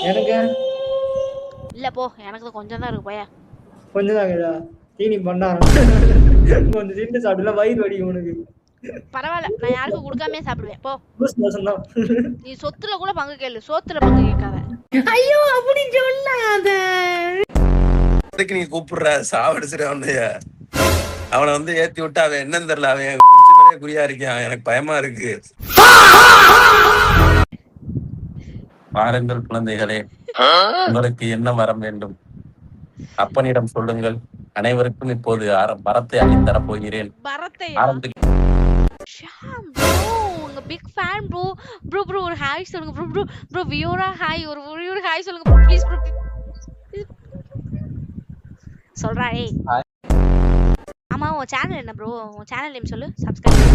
எனக்கு இல்ல போ, எனக்கு கொஞ்சம் தான் இருக்கு போயா. கொஞ்சம் தாங்கடா. தீனி பண்ணாரம் கொஞ்சம் திண்டு சாப்பிடல வயிறு வலிக்கும் உனக்கு. பரவாயில்ல, நான் யாருக்கும் கொடுக்காமே சாப்பிடுவேன் போ. லூஸ் மோஷன் தான். நீ சொத்துல கூட பங்கு கேளு, சோத்துல பங்கு கேட்காத. ஐயோ அப்படி சொல்லாத. அதுக்கு நீ கூப்பிடுற சாவடிச்சிட அவனைய. அவனை வந்து ஏத்தி விட்டு அவன் என்னன்னு தெரியல, அவன் குஞ்சு மேலே குறியா இருக்கான். எனக்கு பயமா இருக்கு. பாருங்கள் குழந்தைகளே, உங்களுக்கு என்ன வரம் வேண்டும்? அப்பனிடம் சொல்லுங்கள். அனைவருக்கும் இப்போது வரத்தை அள்ளித்தரப் போகிறேன். பரத்தையா? ஷாம் ப்ரோ, உங்க big fan bro. Bro bro ஒரு ஹாய் சொல்லுங்க ப்ரோ. ப்ரோ ப்ரோ வியோரா ஹாய், ஒரு ஹாய் சொல்லுங்க ப்ரோ ப்ளீஸ் ப்ரோ. சொல்றா ஏய். ஆமா, உன் சேனல் என்ன ப்ரோ? உன் சேனல் நேம் சொல்லு, சப்ஸ்கிரைப்.